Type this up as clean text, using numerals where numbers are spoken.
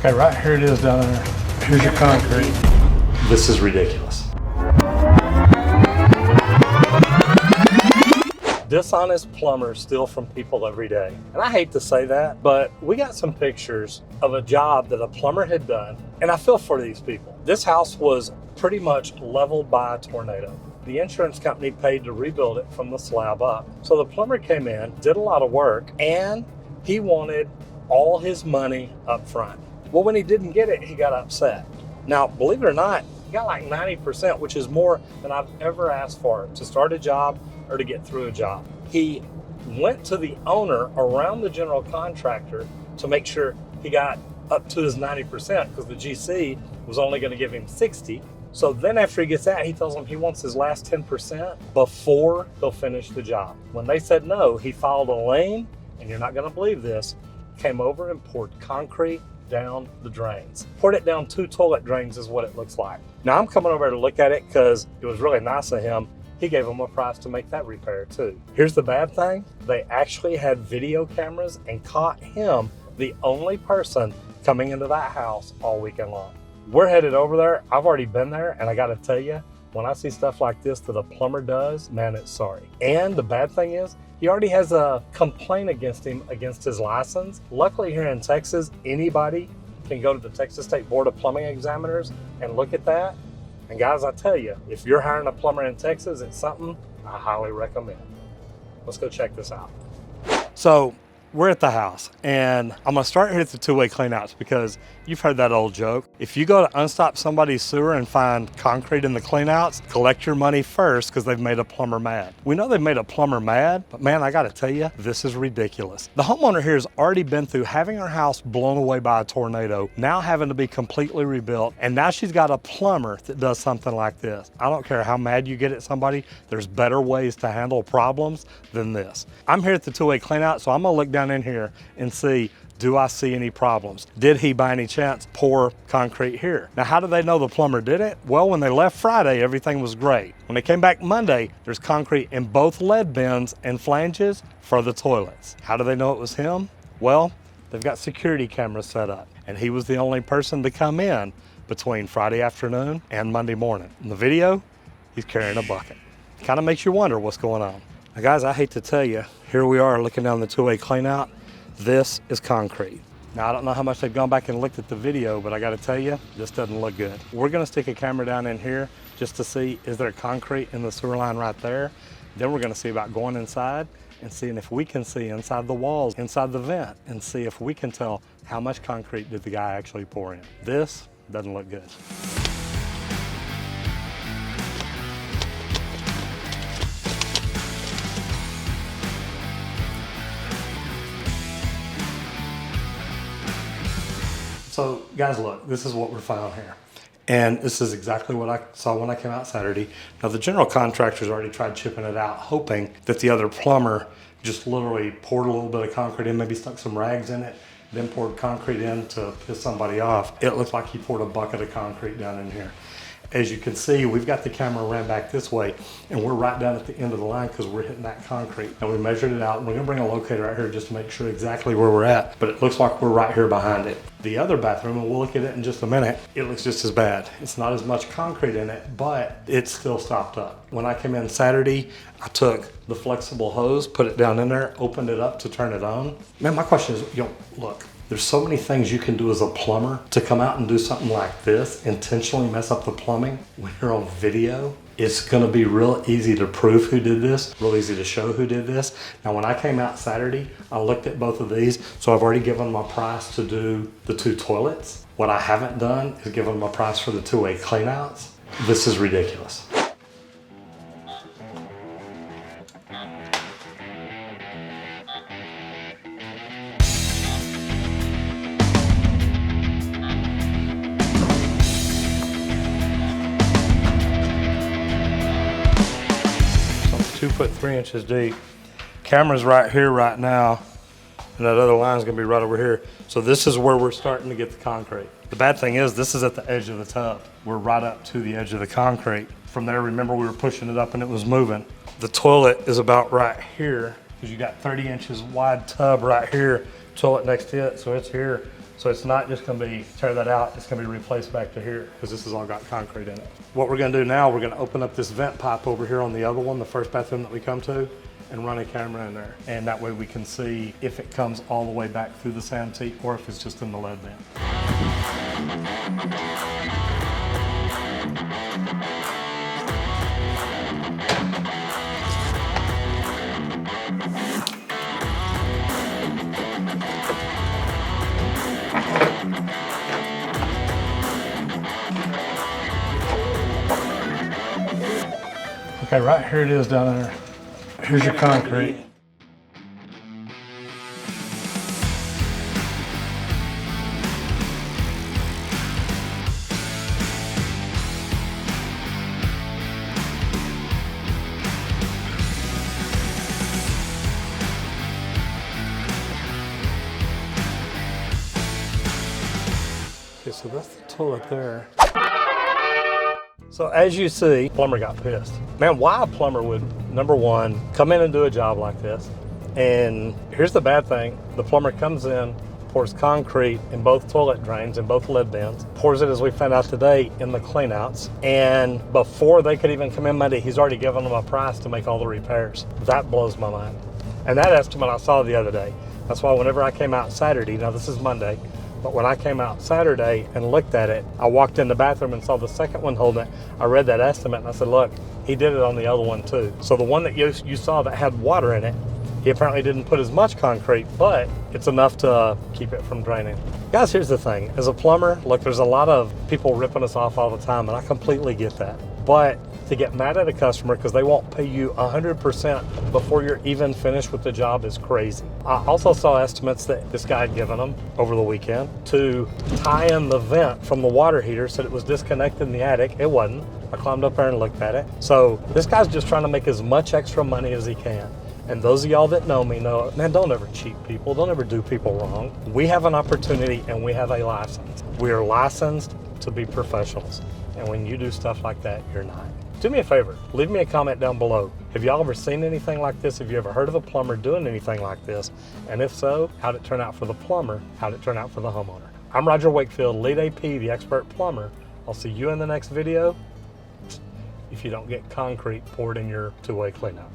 Okay, right here it is down there. Here's your concrete. This is ridiculous. Dishonest plumbers steal from people every day. And I hate to say that, but we got some pictures of a job that a plumber had done, and I feel for these people. This house was pretty much leveled by a tornado. The insurance company paid to rebuild it from the slab up. So the plumber came in, did a lot of work, and he wanted all his money up front. Well, when he didn't get it, he got upset. Now, believe it or not, he got like 90%, which is more than I've ever asked for to start a job or to get through a job. He went to the owner around the general contractor to make sure he got up to his 90% because the GC was only going to give him 60. So then after he gets that, he tells them he wants his last 10% before they'll finish the job. When they said no, he filed a lien, and you're not going to believe this, came over and poured concrete down the drains. Poured it down 2 toilet drains is what it looks like. Now I'm coming over to look at it because it was really nice of him. He gave him a price to make that repair too. Here's the bad thing. They actually had video cameras and caught him, the only person coming into that house all weekend long. We're headed over there. I've already been there, and I got to tell you, when I see stuff like this that a plumber does, man, it's sorry. And the bad thing is, he already has a complaint against him against his license. Luckily here in Texas, anybody can go to the Texas State Board of Plumbing Examiners and look at that. And guys, I tell you, if you're hiring a plumber in Texas, it's something I highly recommend. Let's go check this out. So we're at the house, and I'm gonna start here at the two-way cleanouts because you've heard that old joke. If you go to unstop somebody's sewer and find concrete in the cleanouts, collect your money first because they've made a plumber mad. We know they've made a plumber mad, but man, I gotta tell you, this is ridiculous. The homeowner here has already been through having her house blown away by a tornado, now having to be completely rebuilt, and now she's got a plumber that does something like this. I don't care how mad you get at somebody, there's better ways to handle problems than this. I'm here at the two-way cleanout, so I'm gonna look down in here and see, do I see any problems? Did he by any chance pour concrete here? Now, how do they know the plumber did it? Well, when they left Friday, everything was great. When they came back Monday, there's concrete in both lead bins and flanges for the toilets. How do they know it was him? Well, they've got security cameras set up, and he was the only person to come in between Friday afternoon and Monday morning. In the video, he's carrying a bucket. Kind of makes you wonder what's going on. Now, guys, I hate to tell you, here we are looking down the two-way cleanout. This is concrete. Now, I don't know how much they've gone back and looked at the video, but I gotta tell you, this doesn't look good. We're gonna stick a camera down in here just to see, is there concrete in the sewer line right there? Then we're gonna see about going inside and seeing if we can see inside the walls, inside the vent, and see if we can tell how much concrete did the guy actually pour in. This doesn't look good. So guys, look, this is what we're found here. And this is exactly what I saw when I came out Saturday. Now the general contractor's already tried chipping it out, hoping that the other plumber just literally poured a little bit of concrete in, maybe stuck some rags in it, then poured concrete in to piss somebody off. It looked like he poured a bucket of concrete down in here. As you can see, we've got the camera ran back this way, and we're right down at the end of the line because we're hitting that concrete. And we measured it out, and we're gonna bring a locator out here just to make sure exactly where we're at, but it looks like we're right here behind it. The other bathroom, and we'll look at it in just a minute, it looks just as bad. It's not as much concrete in it, but it's still stopped up. When I came in Saturday, I took the flexible hose, put it down in there, opened it up to turn it on. Man, my question is, look, there's so many things you can do as a plumber to come out and do something like this, intentionally mess up the plumbing. When you're on video, it's gonna be real easy to prove who did this, real easy to show who did this. Now, when I came out Saturday, I looked at both of these, so I've already given them a price to do the 2 toilets. What I haven't done is given them a price for the two-way cleanouts. This is ridiculous. So 2 foot 3 inches deep. Camera's right here right now, and that other line's gonna be right over here. So this is where we're starting to get the concrete. The bad thing is this is at the edge of the tub. We're right up to the edge of the concrete. From there, remember we were pushing it up and it was moving. The toilet is about right here because you got 30 inches wide tub right here, toilet next to it, so it's here. So it's not just gonna be tear that out, it's gonna be replaced back to here because this has all got concrete in it. What we're gonna do now, we're gonna open up this vent pipe over here on the other one, the first bathroom that we come to, and run a camera in there. And that way we can see if it comes all the way back through the Santee or if it's just in the lead vent. Okay, right here it is down there. Here's your concrete. Okay, so that's the toilet there. So as you see, plumber got pissed. Man, why a plumber would, number one, come in and do a job like this? And here's the bad thing. The plumber comes in, pours concrete in both toilet drains, in both lead bins, pours it, as we found out today, in the cleanouts. And before they could even come in Monday, he's already given them a price to make all the repairs. That blows my mind. And that estimate I saw the other day. That's why whenever I came out Saturday, now this is Monday, but when I came out Saturday and looked at it, I walked in the bathroom and saw the second one holding it. I read that estimate and I said, look, he did it on the other one too. So the one that you saw that had water in it, he apparently didn't put as much concrete, but it's enough to keep it from draining. Guys, here's the thing. As a plumber, look, there's a lot of people ripping us off all the time, and I completely get that. But to get mad at a customer because they won't pay you 100% before you're even finished with the job is crazy. I also saw estimates that this guy had given them over the weekend to tie in the vent from the water heater, said it was disconnected in the attic. It wasn't. I climbed up there and looked at it. So this guy's just trying to make as much extra money as he can. And those of y'all that know me know, man, don't ever cheat people. Don't ever do people wrong. We have an opportunity and we have a license. We are licensed to be professionals. And when you do stuff like that, you're not. Do me a favor, leave me a comment down below. Have y'all ever seen anything like this? Have you ever heard of a plumber doing anything like this? And if so, how'd it turn out for the plumber? How'd it turn out for the homeowner? I'm Roger Wakefield, Lead AP, the expert plumber. I'll see you in the next video if you don't get concrete poured in your two-way cleanout.